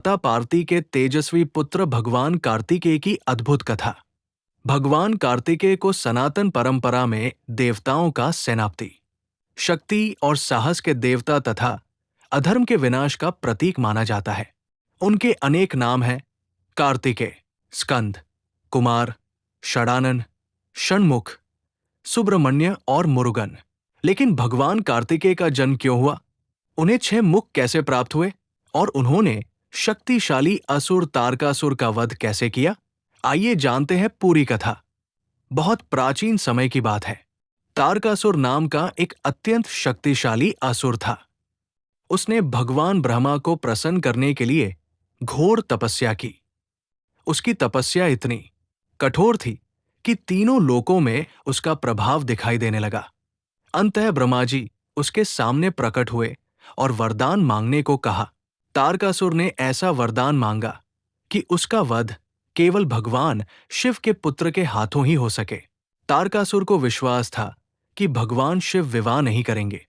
माता पार्वती के तेजस्वी पुत्र भगवान कार्तिकेय की अद्भुत कथा। भगवान कार्तिकेय को सनातन परंपरा में देवताओं का सेनापति, शक्ति और साहस के देवता तथा अधर्म के विनाश का प्रतीक माना जाता है। उनके अनेक नाम हैं: कार्तिकेय, स्कंद, कुमार, षडानन, षणमुख, सुब्रमण्य और मुरुगन। लेकिन भगवान कार्तिकेय का जन्म क्यों हुआ, उन्हें 6 मुख कैसे प्राप्त हुए और उन्होंने शक्तिशाली असुर तारकासुर का वध कैसे किया, आइए जानते हैं पूरी कथा। बहुत प्राचीन समय की बात है। तारकासुर नाम का एक अत्यंत शक्तिशाली असुर था। उसने भगवान ब्रह्मा को प्रसन्न करने के लिए घोर तपस्या की। उसकी तपस्या इतनी कठोर थी कि तीनों लोकों में उसका प्रभाव दिखाई देने लगा। अंततः ब्रह्मा जी उसके सामने प्रकट हुए और वरदान मांगने को कहा। तारकासुर ने ऐसा वरदान मांगा कि उसका वध केवल भगवान शिव के पुत्र के हाथों ही हो सके। तारकासुर को विश्वास था कि भगवान शिव विवाह नहीं करेंगे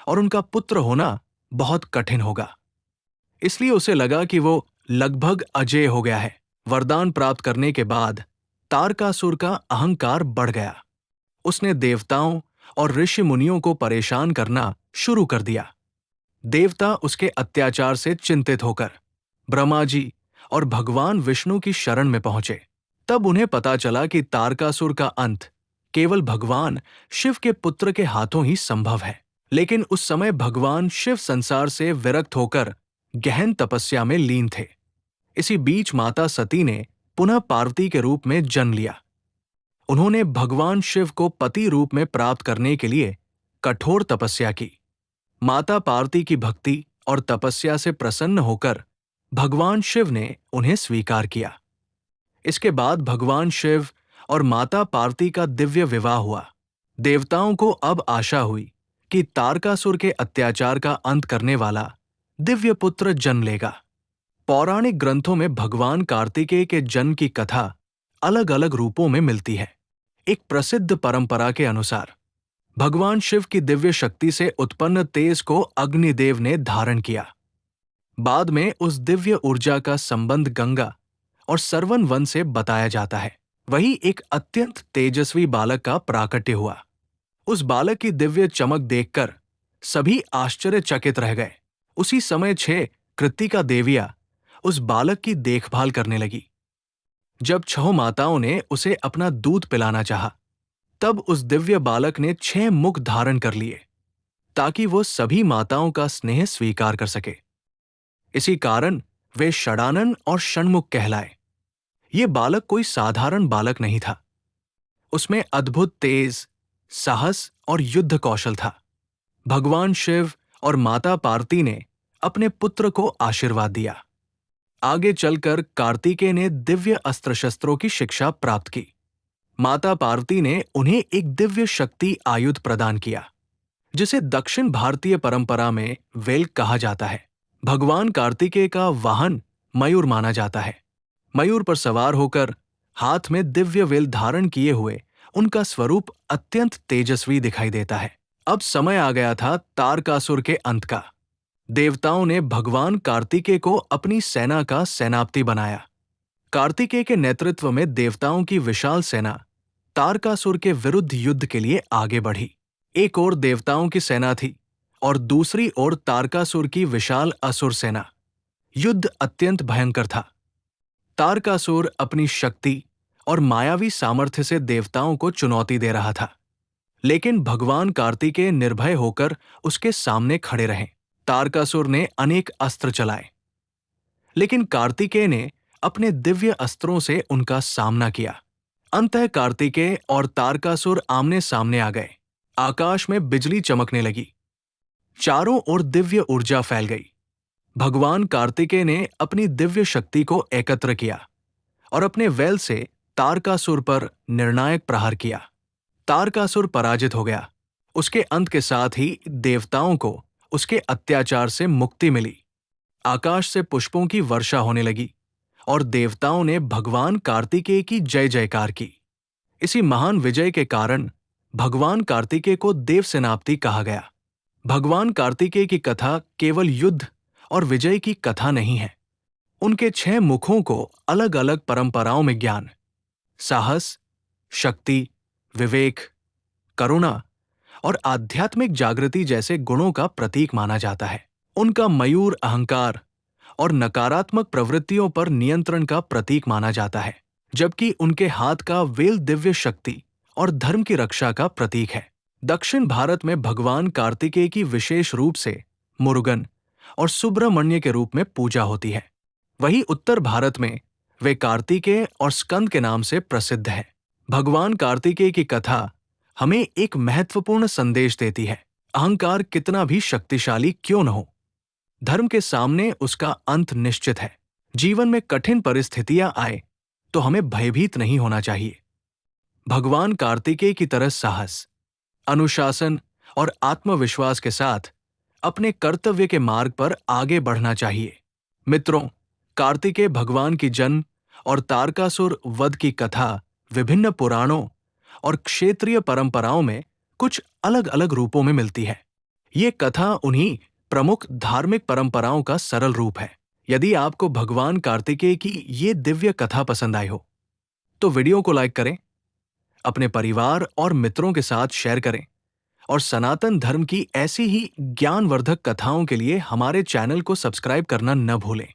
और उनका पुत्र होना बहुत कठिन होगा। इसलिए उसे लगा कि वो लगभग अजेय हो गया है। वरदान प्राप्त करने के बाद तारकासुर का अहंकार बढ़ गया। उसने देवताओं और ऋषि मुनियों को परेशान करना शुरू कर दिया। देवता उसके अत्याचार से चिंतित होकर ब्रह्मा जी और भगवान विष्णु की शरण में पहुंचे। तब उन्हें पता चला कि तारकासुर का अंत केवल भगवान शिव के पुत्र के हाथों ही संभव है। लेकिन उस समय भगवान शिव संसार से विरक्त होकर गहन तपस्या में लीन थे। इसी बीच माता सती ने पुनः पार्वती के रूप में जन्म लिया। उन्होंने भगवान शिव को पति रूप में प्राप्त करने के लिए कठोर तपस्या की। माता पार्वती की भक्ति और तपस्या से प्रसन्न होकर भगवान शिव ने उन्हें स्वीकार किया। इसके बाद भगवान शिव और माता पार्वती का दिव्य विवाह हुआ। देवताओं को अब आशा हुई कि तारकासुर के अत्याचार का अंत करने वाला दिव्य पुत्र जन्म लेगा। पौराणिक ग्रंथों में भगवान कार्तिकेय के जन्म की कथा अलग अलग रूपों में मिलती है। एक प्रसिद्ध परंपरा के अनुसार भगवान शिव की दिव्य शक्ति से उत्पन्न तेज को अग्निदेव ने धारण किया। बाद में उस दिव्य ऊर्जा का संबंध गंगा और सरवन वन से बताया जाता है। वही एक अत्यंत तेजस्वी बालक का प्राकट्य हुआ। उस बालक की दिव्य चमक देखकर सभी आश्चर्यचकित रह गए। उसी समय 6 कृत्तिका देवियां उस बालक की देखभाल करने लगी। जब 6 माताओं ने उसे अपना दूध पिलाना चाहा, तब उस दिव्य बालक ने 6 मुख धारण कर लिए ताकि वो सभी माताओं का स्नेह स्वीकार कर सके। इसी कारण वे षडानन और षणमुख कहलाए। ये बालक कोई साधारण बालक नहीं था। उसमें अद्भुत तेज, साहस और युद्ध कौशल था। भगवान शिव और माता पार्वती ने अपने पुत्र को आशीर्वाद दिया। आगे चलकर कार्तिकेय ने दिव्य अस्त्र शस्त्रों की शिक्षा प्राप्त की। माता पार्वती ने उन्हें एक दिव्य शक्ति आयुध प्रदान किया, जिसे दक्षिण भारतीय परंपरा में वेल कहा जाता है। भगवान कार्तिकेय का वाहन मयूर माना जाता है। मयूर पर सवार होकर हाथ में दिव्य वेल धारण किए हुए उनका स्वरूप अत्यंत तेजस्वी दिखाई देता है। अब समय आ गया था तारकासुर के अंत का। देवताओं ने भगवान कार्तिकेय को अपनी सेना का सेनापति बनाया। कार्तिकेय के नेतृत्व में देवताओं की विशाल सेना तारकासुर के विरुद्ध युद्ध के लिए आगे बढ़ी। एक ओर देवताओं की सेना थी और दूसरी ओर तारकासुर की विशाल असुर सेना। युद्ध अत्यंत भयंकर था। तारकासुर अपनी शक्ति और मायावी सामर्थ्य से देवताओं को चुनौती दे रहा था, लेकिन भगवान कार्तिकेय निर्भय होकर उसके सामने खड़े रहे। तारकासुर ने अनेक अस्त्र चलाए, लेकिन कार्तिकेय ने अपने दिव्य अस्त्रों से उनका सामना किया। अंततः कार्तिकेय और तारकासुर आमने सामने आ गए। आकाश में बिजली चमकने लगी। चारों ओर दिव्य ऊर्जा फैल गई। भगवान कार्तिकेय ने अपनी दिव्य शक्ति को एकत्र किया और अपने वेल से तारकासुर पर निर्णायक प्रहार किया। तारकासुर पराजित हो गया। उसके अंत के साथ ही देवताओं को उसके अत्याचार से मुक्ति मिली। आकाश से पुष्पों की वर्षा होने लगी और देवताओं ने भगवान कार्तिकेय की जय जयकार की। इसी महान विजय के कारण भगवान कार्तिकेय को देव सेनापति कहा गया। भगवान कार्तिकेय की कथा केवल युद्ध और विजय की कथा नहीं है। उनके 6 मुखों को अलग अलग परंपराओं में ज्ञान, साहस, शक्ति, विवेक, करुणा और आध्यात्मिक जागृति जैसे गुणों का प्रतीक माना जाता है। उनका मयूर अहंकार और नकारात्मक प्रवृत्तियों पर नियंत्रण का प्रतीक माना जाता है, जबकि उनके हाथ का वेल दिव्य शक्ति और धर्म की रक्षा का प्रतीक है। दक्षिण भारत में भगवान कार्तिकेय की विशेष रूप से मुरुगन और सुब्रमण्य के रूप में पूजा होती है। वहीं उत्तर भारत में वे कार्तिकेय और स्कंद के नाम से प्रसिद्ध है। भगवान कार्तिकेय की कथा हमें एक महत्वपूर्ण संदेश देती है। अहंकार कितना भी शक्तिशाली क्यों न हो, धर्म के सामने उसका अंत निश्चित है। जीवन में कठिन परिस्थितियां आए तो हमें भयभीत नहीं होना चाहिए। भगवान कार्तिकेय की तरह साहस, अनुशासन और आत्मविश्वास के साथ अपने कर्तव्य के मार्ग पर आगे बढ़ना चाहिए। मित्रों, कार्तिकेय भगवान की जन्म और तारकासुर वध की कथा विभिन्न पुराणों और क्षेत्रीय परंपराओं में कुछ अलग अलग रूपों में मिलती है। ये कथा उन्हीं प्रमुख धार्मिक परंपराओं का सरल रूप है। यदि आपको भगवान कार्तिकेय की ये दिव्य कथा पसंद आई हो तो वीडियो को लाइक करें, अपने परिवार और मित्रों के साथ शेयर करें और सनातन धर्म की ऐसी ही ज्ञानवर्धक कथाओं के लिए हमारे चैनल को सब्सक्राइब करना न भूलें।